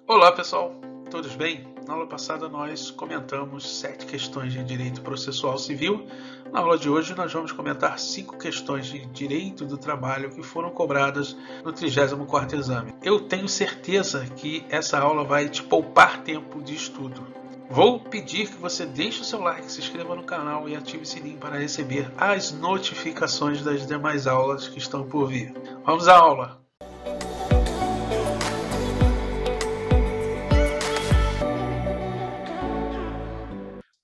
Olá pessoal, todos bem? Na aula passada nós comentamos 7 questões de direito processual civil. Na aula de hoje nós vamos comentar 5 questões de direito do trabalho que foram cobradas no 34º exame. Eu tenho certeza que essa aula vai te poupar tempo de estudo. Vou pedir que você deixe o seu like, se inscreva no canal e ative o sininho para receber as notificações das demais aulas que estão por vir. Vamos à aula!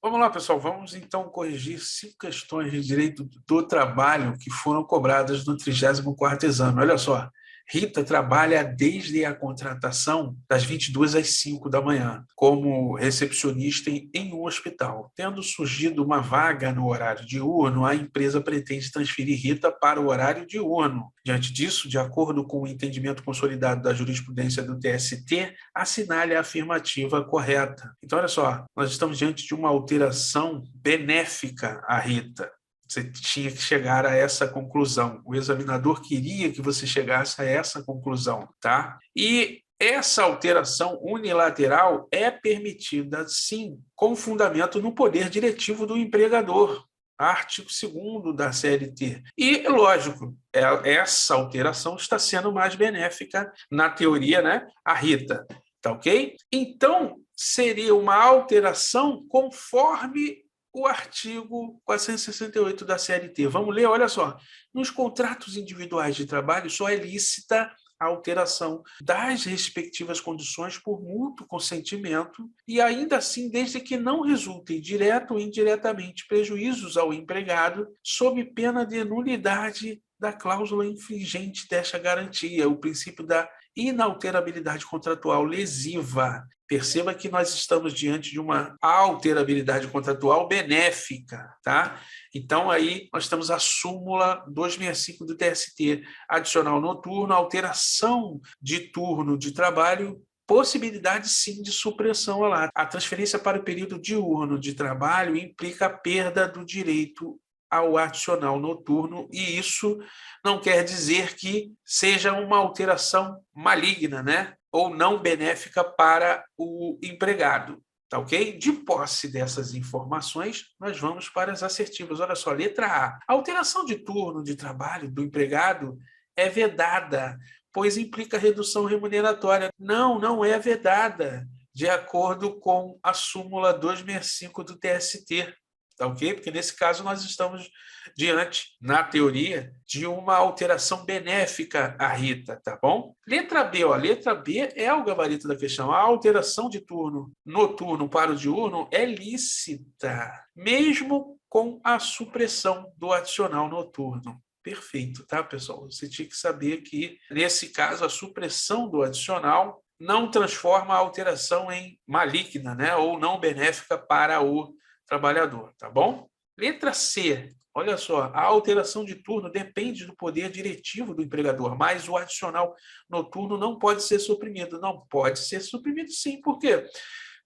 Vamos lá, pessoal. Vamos então corrigir 5 questões de direito do trabalho que foram cobradas no 34º exame. Olha só. Rita trabalha desde a contratação das 22 às 5 da manhã, como recepcionista em um hospital. Tendo surgido uma vaga no horário diurno, a empresa pretende transferir Rita para o horário diurno. Diante disso, de acordo com o entendimento consolidado da jurisprudência do TST, assinale a afirmativa correta. Então, olha só, nós estamos diante de uma alteração benéfica à Rita. Você tinha que chegar a essa conclusão. O examinador queria que você chegasse a essa conclusão, tá? E essa alteração unilateral é permitida, sim, com fundamento no poder diretivo do empregador, artigo 2º da CLT. E, lógico, essa alteração está sendo mais benéfica, na teoria, né, a Rita, tá ok? Então, seria uma alteração conforme o artigo 468 da CLT. Vamos ler, olha só. Nos contratos individuais de trabalho, só é lícita a alteração das respectivas condições por mútuo consentimento e ainda assim desde que não resultem direto ou indiretamente prejuízos ao empregado sob pena de nulidade da cláusula infringente desta garantia, o princípio da inalterabilidade contratual lesiva. Perceba que nós estamos diante de uma alterabilidade contratual benéfica, tá? Então, aí nós temos a súmula 265 do TST, adicional noturno, alteração de turno de trabalho, possibilidade sim de supressão lá. A transferência para o período diurno de trabalho implica a perda do direito ao adicional noturno, e isso não quer dizer que seja uma alteração maligna, né? Ou não benéfica para o empregado. Tá ok? De posse dessas informações, nós vamos para as assertivas. Olha só, letra A. A alteração de turno de trabalho do empregado é vedada, pois implica redução remuneratória. Não é vedada, de acordo com a súmula 265 do TST. Tá ok? Porque nesse caso nós estamos diante, na teoria, de uma alteração benéfica à Rita, tá bom? Letra B, ó, letra B é o gabarito da questão. A alteração de turno noturno para o diurno é lícita, mesmo com a supressão do adicional noturno. Perfeito, tá, pessoal? Você tinha que saber que, nesse caso, a supressão do adicional não transforma a alteração em maligna, né, ou não benéfica para o trabalhador, tá bom? Letra C, olha só, a alteração de turno depende do poder diretivo do empregador, mas o adicional noturno não pode ser suprimido. Não pode ser suprimido, sim. Por quê?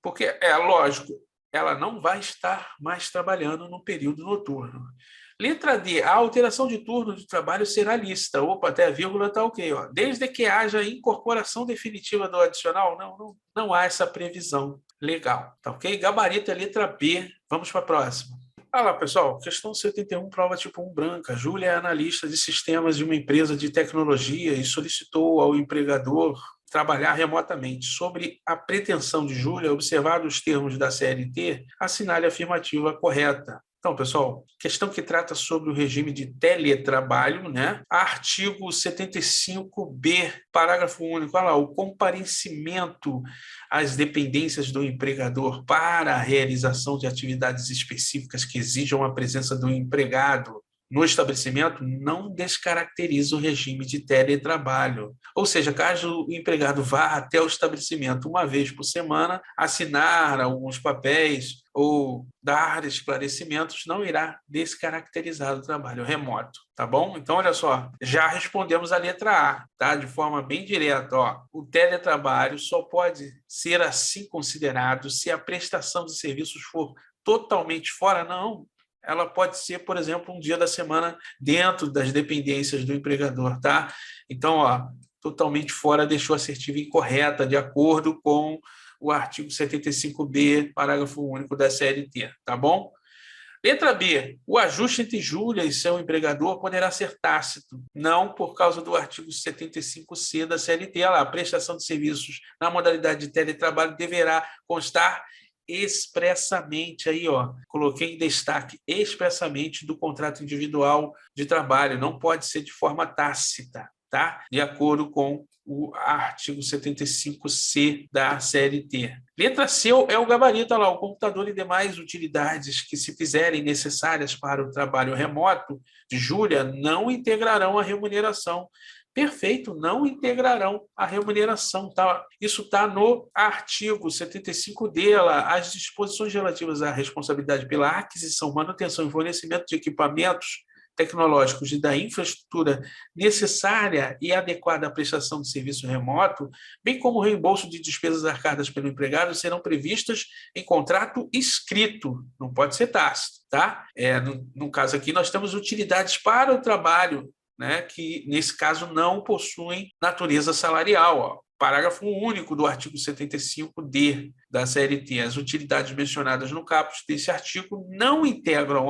Porque, lógico, ela não vai estar mais trabalhando no período noturno. Letra D, a alteração de turno de trabalho será lícita. Opa, até a vírgula está ok. Ó. Desde que haja incorporação definitiva do adicional, não há essa previsão legal. Tá ok? Gabarito é letra B. Vamos para a próxima. Olá, pessoal. Questão 71, prova tipo 1 branca. Júlia é analista de sistemas de uma empresa de tecnologia e solicitou ao empregador trabalhar remotamente. Sobre a pretensão de Júlia, observado os termos da CLT, assinale a afirmativa correta. Então, pessoal, questão que trata sobre o regime de teletrabalho, né? Artigo 75b, parágrafo único. Olha lá, o comparecimento às dependências do empregador para a realização de atividades específicas que exijam a presença do empregado no estabelecimento não descaracteriza o regime de teletrabalho. Ou seja, caso o empregado vá até o estabelecimento uma vez por semana, assinar alguns papéis ou dar esclarecimentos, não irá descaracterizar o trabalho remoto, tá bom? Então, olha só, já respondemos a letra A, tá? De forma bem direta, ó. O teletrabalho só pode ser assim considerado se a prestação de serviços for totalmente fora, não. Ela pode ser, por exemplo, um dia da semana dentro das dependências do empregador, tá? Então, ó, totalmente fora, deixou assertiva incorreta, de acordo com o artigo 75B, parágrafo único da CLT, tá bom? Letra B. O ajuste entre Júlia e seu empregador poderá ser tácito, não por causa do artigo 75C da CLT. Olha lá, a prestação de serviços na modalidade de teletrabalho deverá constar expressamente, aí, ó, coloquei em destaque, expressamente do contrato individual de trabalho, não pode ser de forma tácita, tá? De acordo com o artigo 75C da CLT. Letra C é o gabarito, olha lá, o computador e demais utilidades que se fizerem necessárias para o trabalho remoto de Júlia não integrarão a remuneração. Perfeito, não integrarão a remuneração. Tá? Isso está no artigo 75 dela, as disposições relativas à responsabilidade pela aquisição, manutenção e fornecimento de equipamentos tecnológicos e da infraestrutura necessária e adequada à prestação de serviço remoto, bem como o reembolso de despesas arcadas pelo empregado, serão previstas em contrato escrito, não pode ser tácito. Tá? No caso aqui, nós temos utilidades para o trabalho, né, que, nesse caso, não possuem natureza salarial. Ó. Parágrafo único do artigo 75D da CLT. As utilidades mencionadas no caput desse artigo não integram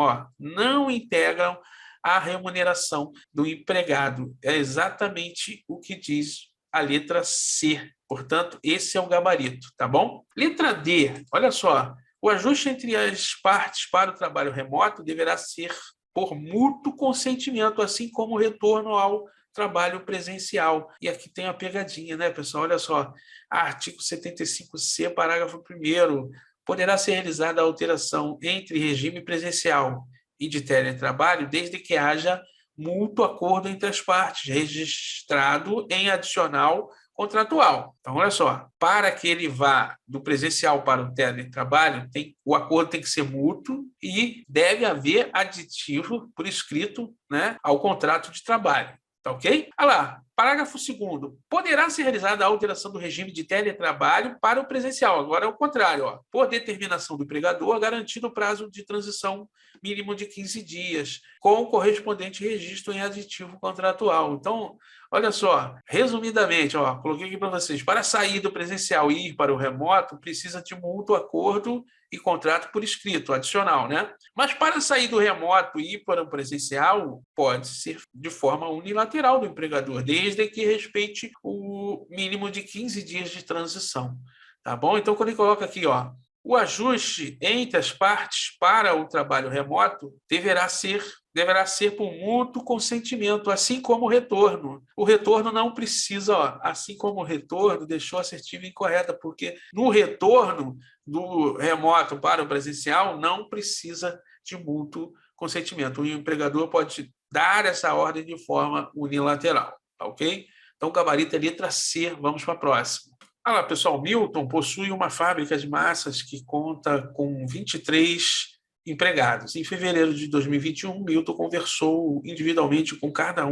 a remuneração do empregado. É exatamente o que diz a letra C. Portanto, esse é o gabarito, tá bom? Letra D, olha só. O ajuste entre as partes para o trabalho remoto deverá ser por mútuo consentimento, assim como o retorno ao trabalho presencial. E aqui tem a pegadinha, né, pessoal? Olha só, artigo 75C, parágrafo 1º, poderá ser realizada a alteração entre regime presencial e de teletrabalho, desde que haja mútuo acordo entre as partes, registrado em adicional contratual. Então, olha só, para que ele vá do presencial para o teletrabalho, o acordo tem que ser mútuo e deve haver aditivo por escrito, né, ao contrato de trabalho. Tá ok? Olha lá, parágrafo 2º. Poderá ser realizada a alteração do regime de teletrabalho para o presencial. Agora é o contrário. Ó. Por determinação do empregador, garantido o prazo de transição mínimo de 15 dias, com o correspondente registro em aditivo contratual. Então, olha só, resumidamente, ó, coloquei aqui para vocês, para sair do presencial e ir para o remoto, precisa de mútuo acordo e contrato por escrito, adicional, né? Mas para sair do remoto e ir para o presencial, pode ser de forma unilateral do empregador, desde que respeite o mínimo de 15 dias de transição, tá bom? Então, quando ele coloca aqui, ó, o ajuste entre as partes para o trabalho remoto deverá ser por mútuo consentimento, assim como o retorno. O retorno não precisa, ó, assim como o retorno, deixou assertiva incorreta, porque no retorno do remoto para o presencial não precisa de mútuo consentimento. O empregador pode dar essa ordem de forma unilateral, tá ok? Então, o gabarito é letra C. Vamos para a próxima. Olha lá, pessoal, Milton possui uma fábrica de massas que conta com 23 empregados. Em fevereiro de 2021, Milton conversou individualmente com cada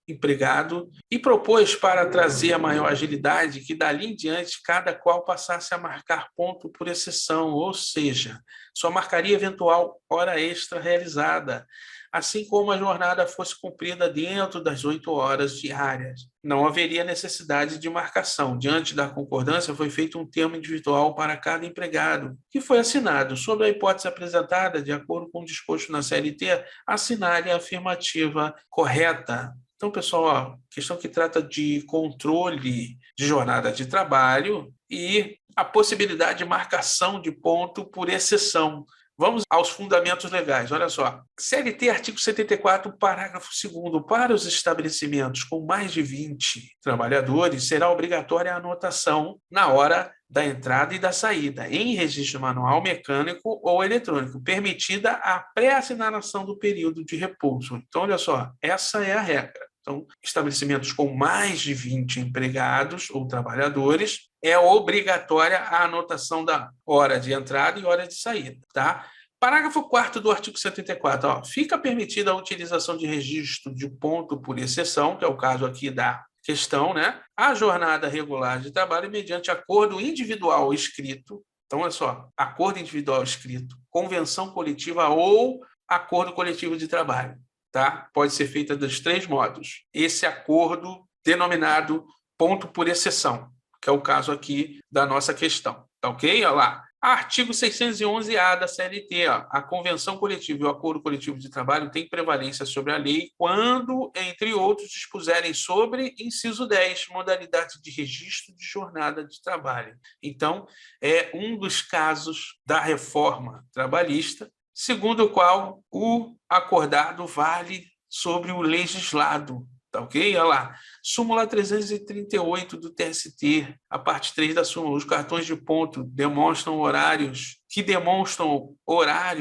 empregado e propôs para trazer a maior agilidade que dali em diante cada qual passasse a marcar ponto por exceção, ou seja, só marcaria eventual hora extra realizada, assim como a jornada fosse cumprida dentro das 8 horas diárias. Não haveria necessidade de marcação. Diante da concordância, foi feito um termo individual para cada empregado, que foi assinado. Sob a hipótese apresentada, de acordo com o disposto na CLT, assinale a afirmativa correta. Então, pessoal, ó, questão que trata de controle de jornada de trabalho e a possibilidade de marcação de ponto por exceção. Vamos aos fundamentos legais. Olha só. CLT, artigo 74, parágrafo 2º. Para os estabelecimentos com mais de 20 trabalhadores, será obrigatória a anotação na hora da entrada e da saída, em registro manual, mecânico ou eletrônico, permitida a pré-assinalação do período de repouso. Então, olha só, essa é a regra. Então, estabelecimentos com mais de 20 empregados ou trabalhadores, é obrigatória a anotação da hora de entrada e hora de saída. Tá? Parágrafo 4º do artigo 74. Ó, fica permitida a utilização de registro de ponto por exceção, que é o caso aqui da questão, né? A jornada regular de trabalho mediante acordo individual escrito. Então, olha só, acordo individual escrito, convenção coletiva ou acordo coletivo de trabalho. Tá? Pode ser feita dos 3 modos. Esse acordo denominado ponto por exceção, que é o caso aqui da nossa questão. Tá ok? Olha lá. Artigo 611-A da CLT. Ó. A convenção coletiva e o acordo coletivo de trabalho têm prevalência sobre a lei quando, entre outros, dispuserem sobre, inciso 10, modalidade de registro de jornada de trabalho. Então, é um dos casos da reforma trabalhista, segundo o qual o acordado vale sobre o legislado. Tá ok? Olha lá. Súmula 338 do TST, a parte 3 da súmula. Os cartões de ponto demonstram horários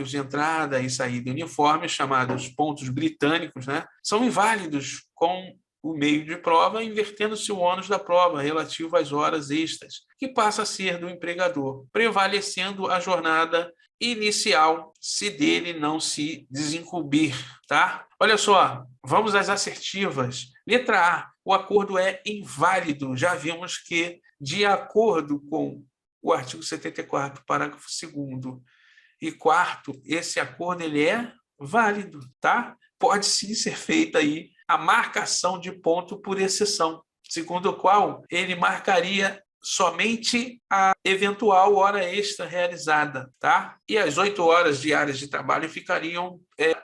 de entrada e saída uniformes, chamados pontos britânicos, né? São inválidos com o meio de prova, invertendo-se o ônus da prova relativo às horas extras, que passa a ser do empregador, prevalecendo a jornada inicial, se dele não se desincumbir, tá? Olha só, vamos às assertivas. Letra A, o acordo é inválido. Já vimos que, de acordo com o artigo 74, parágrafo 2º e 4º, esse acordo ele é válido, tá? Pode sim ser feita aí a marcação de ponto por exceção, segundo o qual ele marcaria somente a eventual hora extra realizada, tá? E as 8 horas diárias de trabalho ficariam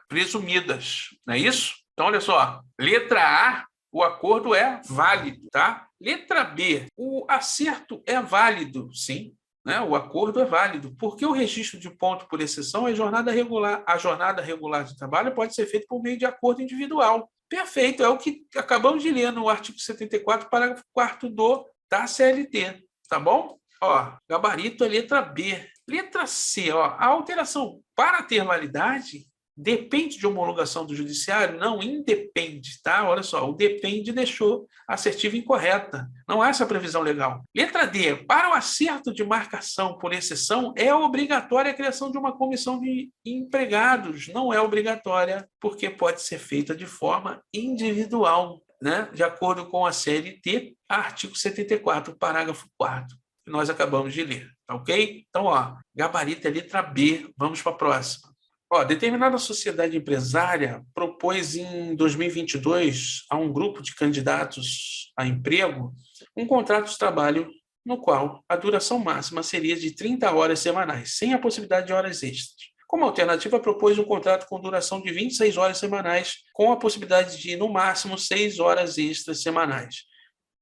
presumidas, não é isso? Então, olha só, letra A, o acordo é válido, tá? Letra B, o acerto é válido, sim, né? O acordo é válido, porque o registro de ponto por exceção é jornada regular. A jornada regular de trabalho pode ser feita por meio de acordo individual. Perfeito, é o que acabamos de ler no artigo 74, parágrafo 4º da CLT, tá bom? Ó, gabarito é letra B. Letra C, ó, a alteração para ter validade depende de homologação do judiciário? Não, independe, tá? Olha só, o depende deixou a assertiva incorreta. Não há essa previsão legal. Letra D, para o acerto de marcação por exceção, é obrigatória a criação de uma comissão de empregados. Não é obrigatória, porque pode ser feita de forma individual, né? De acordo com a CLT, artigo 74, parágrafo 4º, que nós acabamos de ler, tá ok? Então, ó, gabarito é letra B. Vamos para a próxima. Ó, determinada sociedade empresária propôs em 2022 a um grupo de candidatos a emprego um contrato de trabalho no qual a duração máxima seria de 30 horas semanais, sem a possibilidade de horas extras. Como alternativa, propôs um contrato com duração de 26 horas semanais, com a possibilidade de, no máximo, 6 horas extras semanais.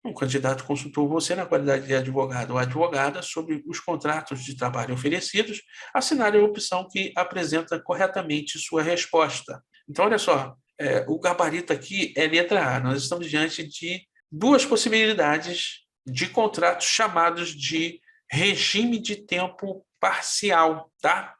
Um candidato consultou você na qualidade de advogado ou advogada sobre os contratos de trabalho oferecidos, assinale a opção que apresenta corretamente sua resposta. Então, olha só, o gabarito aqui é letra A. Nós estamos diante de duas possibilidades de contratos chamados de regime de tempo parcial, tá?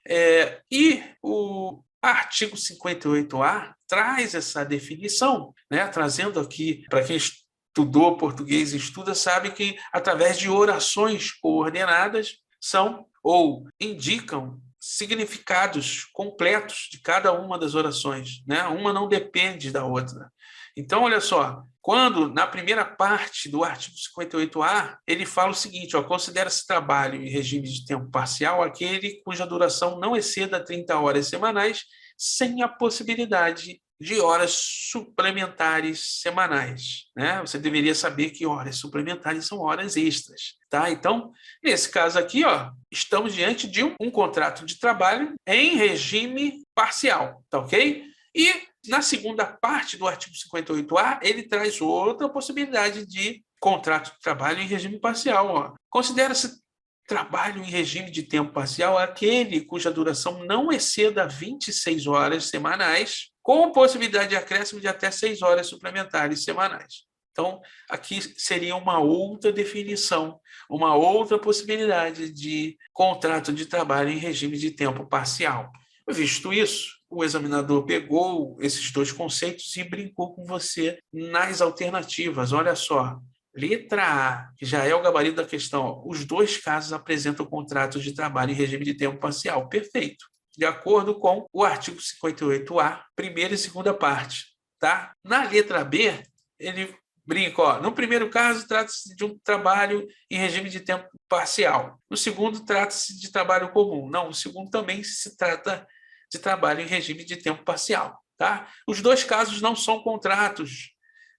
E o artigo 58A traz essa definição, né? Trazendo aqui, para quem estudou português e estuda, sabe que através de orações coordenadas são ou indicam significados completos de cada uma das orações, né? Uma não depende da outra. Então, olha só, quando na primeira parte do artigo 58A, ele fala o seguinte, ó, considera-se trabalho em regime de tempo parcial aquele cuja duração não exceda 30 horas semanais, sem a possibilidade de horas suplementares semanais, né? Você deveria saber que horas suplementares são horas extras, tá? Então, nesse caso aqui, ó, estamos diante de um contrato de trabalho em regime parcial, tá ok? E na segunda parte do artigo 58A, ele traz outra possibilidade de contrato de trabalho em regime parcial, ó. Considera-se trabalho em regime de tempo parcial aquele cuja duração não exceda 26 horas semanais, com possibilidade de acréscimo de até 6 horas suplementares semanais. Então, aqui seria uma outra definição, uma outra possibilidade de contrato de trabalho em regime de tempo parcial. Visto isso, o examinador pegou esses dois conceitos e brincou com você nas alternativas. Olha só, letra A, que já é o gabarito da questão, ó, os dois casos apresentam contratos de trabalho em regime de tempo parcial. Perfeito. De acordo com o artigo 58A, primeira e segunda parte. Tá? Na letra B, ele brinca, ó, no primeiro caso, trata-se de um trabalho em regime de tempo parcial. No segundo, trata-se de trabalho comum. Não, no segundo também se trata de trabalho em regime de tempo parcial. Tá? Os dois casos não são contratos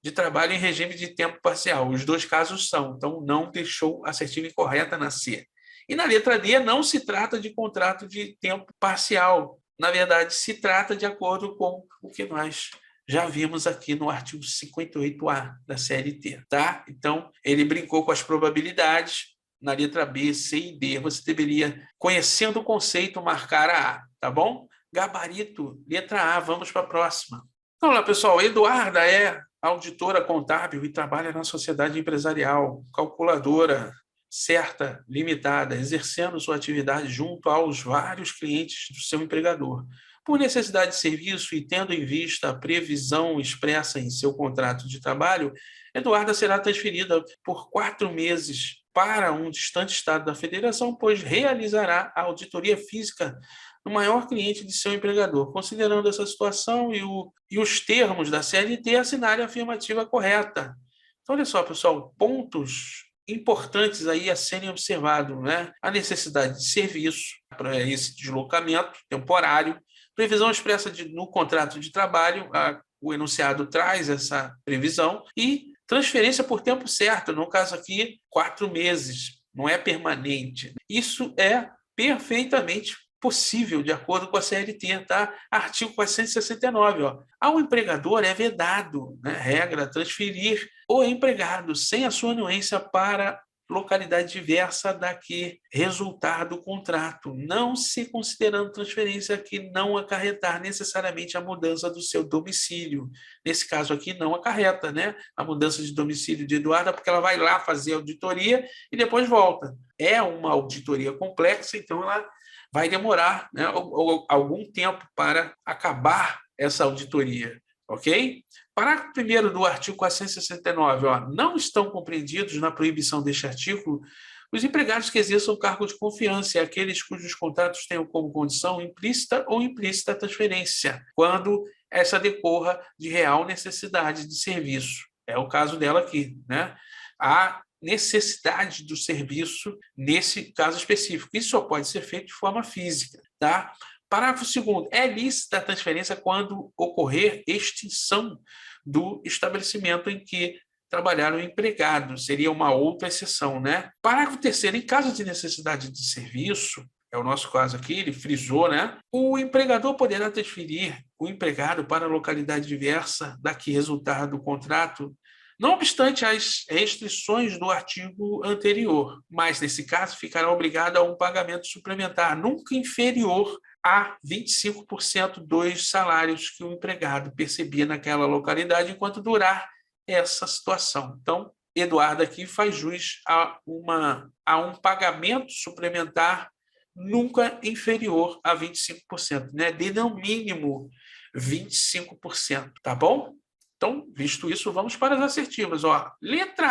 de trabalho em regime de tempo parcial. Os dois casos são, então não deixou assertiva incorreta na C. E na letra D, não se trata de contrato de tempo parcial. Na verdade, se trata de acordo com o que nós já vimos aqui no artigo 58A da CLT, tá? Então, ele brincou com as probabilidades. Na letra B, C e D, você deveria, conhecendo o conceito, marcar a A, tá bom? Gabarito, letra A, vamos para a próxima. Então, lá, pessoal, Eduarda é auditora contábil e trabalha na sociedade empresarial, calculadora certa, limitada, exercendo sua atividade junto aos vários clientes do seu empregador. Por necessidade de serviço e tendo em vista a previsão expressa em seu contrato de trabalho, Eduarda será transferida por 4 meses para um distante estado da federação, pois realizará a auditoria física no maior cliente de seu empregador. Considerando essa situação e os termos da CLT, assinale a afirmativa correta. Então, olha só, pessoal, pontos importantes aí a serem observados, né? A necessidade de serviço para esse deslocamento temporário, previsão expressa no contrato de trabalho, o enunciado traz essa previsão, e transferência por tempo certo, no caso aqui, 4 meses, não é permanente. Isso é perfeitamente possível, de acordo com a CLT, tá? Artigo 469, ó. Ao empregador é vedado, né, regra, transferir o empregado sem a sua anuência para localidade diversa da que resultar do contrato, não se considerando transferência que não acarretar necessariamente a mudança do seu domicílio. Nesse caso aqui, não acarreta, né, a mudança de domicílio de Eduarda, porque ela vai lá fazer a auditoria e depois volta. É uma auditoria complexa, então ela vai demorar, né, algum tempo para acabar essa auditoria, ok? Parágrafo 1º do artigo 469, ó, não estão compreendidos na proibição deste artigo os empregados que exerçam cargo de confiança e aqueles cujos contratos tenham como condição implícita ou implícita a transferência, quando essa decorra de real necessidade de serviço. É o caso dela aqui, né? A necessidade do serviço nesse caso específico. Isso só pode ser feito de forma física, tá? Parágrafo 2º. É lícita a transferência quando ocorrer extinção do estabelecimento em que trabalhar o empregado. Seria uma outra exceção, né? Parágrafo 3º. Em caso de necessidade de serviço, é o nosso caso aqui, ele frisou, né? O empregador poderá transferir o empregado para a localidade diversa da que resultar do contrato, não obstante as restrições do artigo anterior, mas, nesse caso, ficará obrigado a um pagamento suplementar, nunca inferior a 25% dos salários que o empregado percebia naquela localidade enquanto durar essa situação. Então, Eduardo aqui faz jus a um pagamento suplementar nunca inferior a 25%, né? De no mínimo 25%, tá bom? Então, visto isso, vamos para as assertivas. Ó, letra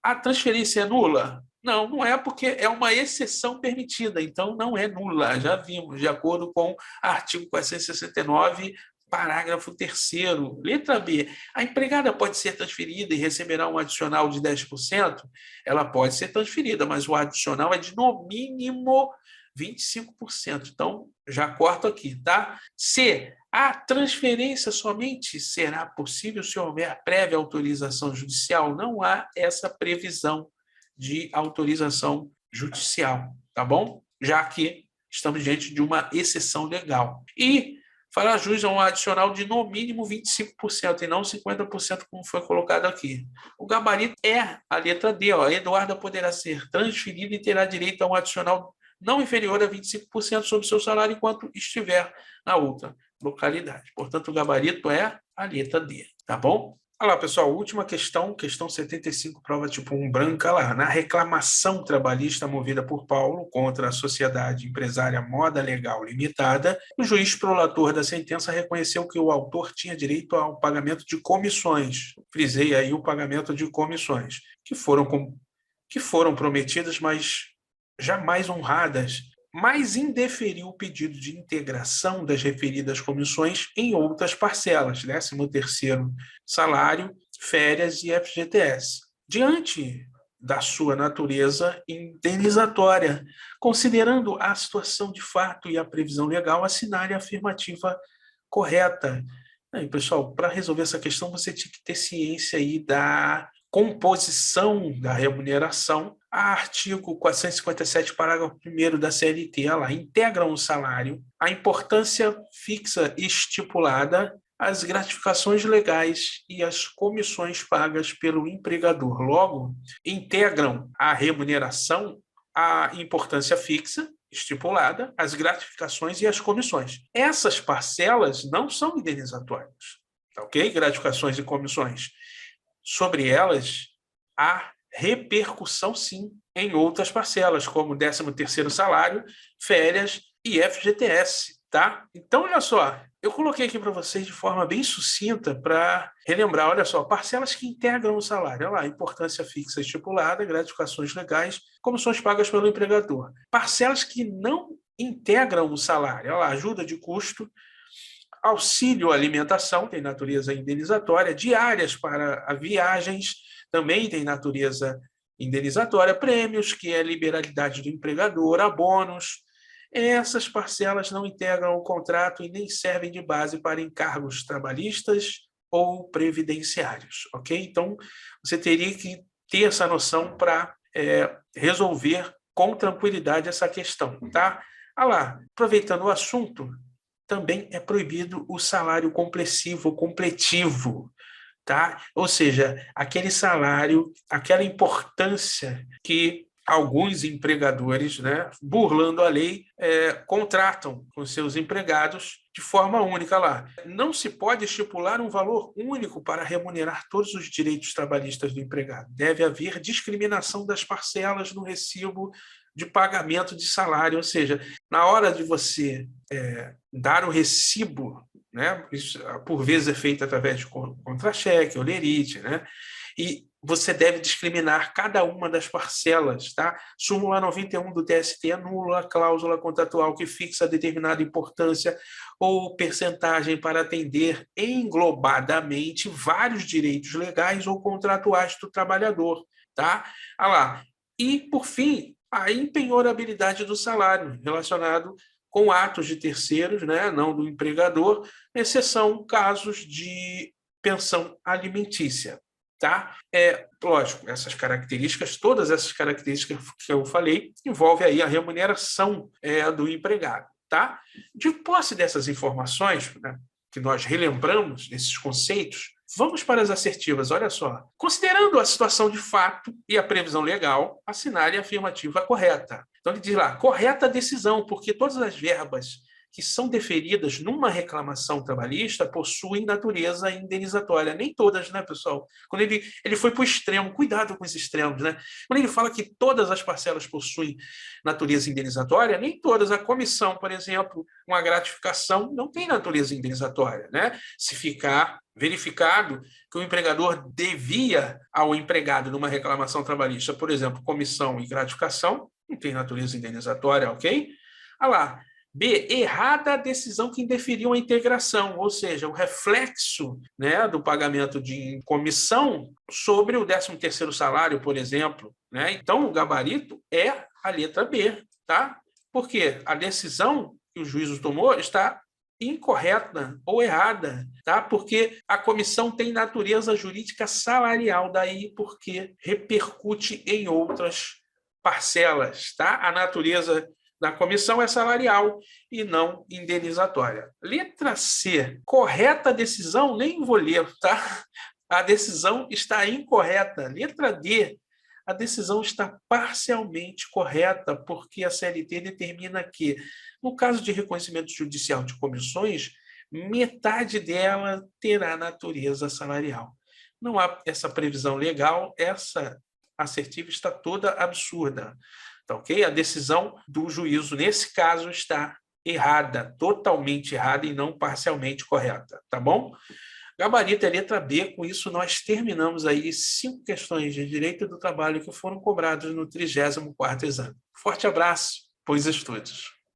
A, a transferência é nula? Não, não é, porque é uma exceção permitida, então não é nula, já vimos, de acordo com artigo 469, parágrafo 3º. Letra B, a empregada pode ser transferida e receberá um adicional de 10%? Ela pode ser transferida, mas o adicional é de no mínimo 25%. Então, já corto aqui, tá? C, a transferência somente será possível se houver prévia autorização judicial. Não há essa previsão de autorização judicial, tá bom? Já que estamos diante de uma exceção legal. E fará jus a um adicional de no mínimo 25% e não 50%, como foi colocado aqui. O gabarito é a letra D. Ó. A Eduarda poderá ser transferida e terá direito a um adicional não inferior a 25% sobre seu salário enquanto estiver na outra localidade. Portanto, o gabarito é a letra D, tá bom? Olha lá, pessoal, última questão, questão 75, prova tipo 1 branca lá. Na reclamação trabalhista movida por Paulo contra a Sociedade Empresária Moda Legal Limitada, o juiz prolator da sentença reconheceu que o autor tinha direito ao pagamento de comissões. Frisei aí o pagamento de comissões, que foram prometidas, mas jamais honradas, mas indeferiu o pedido de integração das referidas comissões em outras parcelas, 13º salário, férias e FGTS. Diante da sua natureza indenizatória, considerando a situação de fato e a previsão legal, assinale a afirmativa correta. Aí, pessoal, para resolver essa questão, você tinha que ter ciência aí da composição da remuneração. Artigo 457, parágrafo 1º da CLT, lá, integram o salário, a importância fixa estipulada, as gratificações legais e as comissões pagas pelo empregador. Logo, integram a remuneração, a importância fixa estipulada, as gratificações e as comissões. Essas parcelas não são indenizatórias, ok? Gratificações e comissões. Sobre elas, há repercussão, sim, em outras parcelas, como 13º salário, férias e FGTS, tá? Então, olha só, eu coloquei aqui para vocês de forma bem sucinta para relembrar, olha só, parcelas que integram o salário, olha lá, importância fixa estipulada, gratificações legais, comissões pagas pelo empregador. Parcelas que não integram o salário, olha lá, ajuda de custo, auxílio alimentação, tem natureza indenizatória, diárias para viagens, também tem natureza indenizatória, prêmios, que é a liberalidade do empregador, abonos. Essas parcelas não integram o contrato e nem servem de base para encargos trabalhistas ou previdenciários, ok? Então, você teria que ter essa noção para resolver com tranquilidade essa questão, tá? Ah lá, aproveitando o assunto, também é proibido o salário complessivo, completivo, tá? Ou seja, aquele salário, aquela importância que alguns empregadores, né, burlando a lei, contratam com seus empregados de forma única lá. Não se pode estipular um valor único para remunerar todos os direitos trabalhistas do empregado. Deve haver discriminação das parcelas no recibo de pagamento de salário, ou seja, na hora de você dar o recibo, né, isso, por vezes é feito através de contra-cheque, olerite, né, e você deve discriminar cada uma das parcelas, tá? Súmula 91 do TST anula a cláusula contratual que fixa determinada importância ou percentagem para atender englobadamente vários direitos legais ou contratuais do trabalhador, tá? Ah lá. E, por fim, a impenhorabilidade do salário relacionado com atos de terceiros, né, não do empregador, exceção casos de pensão alimentícia. Tá? Lógico, essas características, todas essas características que eu falei, envolve aí a remuneração do empregado. Tá? De posse dessas informações, né, que nós relembramos, desses conceitos, vamos para as assertivas. Olha só. Considerando a situação de fato e a previsão legal, assinale a afirmativa correta. Então, ele diz lá, correta decisão, porque todas as verbas que são deferidas numa reclamação trabalhista possuem natureza indenizatória. Nem todas, né, pessoal? Quando ele foi para o extremo, cuidado com os extremos, né? Quando ele fala que todas as parcelas possuem natureza indenizatória, nem todas. A comissão, por exemplo, uma gratificação não tem natureza indenizatória, né? Se ficar verificado que o empregador devia ao empregado numa reclamação trabalhista, por exemplo, comissão e gratificação, não tem natureza indenizatória, ok? Olha lá. B, errada a decisão que indeferiu a integração, ou seja, o reflexo, né, do pagamento de comissão sobre o 13º salário, por exemplo, né? Então, o gabarito é a letra B, tá? Porque a decisão que o juízo tomou está incorreta ou errada, tá? Porque a comissão tem natureza jurídica salarial, daí porque repercute em outras parcelas, tá? A natureza da comissão é salarial e não indenizatória. Letra C, correta a decisão, nem vou ler, tá? A decisão está incorreta. Letra D, a decisão está parcialmente correta, porque a CLT determina que, no caso de reconhecimento judicial de comissões, metade dela terá natureza salarial. Não há essa previsão legal, essa assertiva está toda absurda. Tá, ok? A decisão do juízo, nesse caso, está errada, totalmente errada e não parcialmente correta, tá bom? Gabarito é letra B, com isso nós terminamos aí 5 questões de direito do trabalho que foram cobradas no 34º exame. Forte abraço, bons estudos.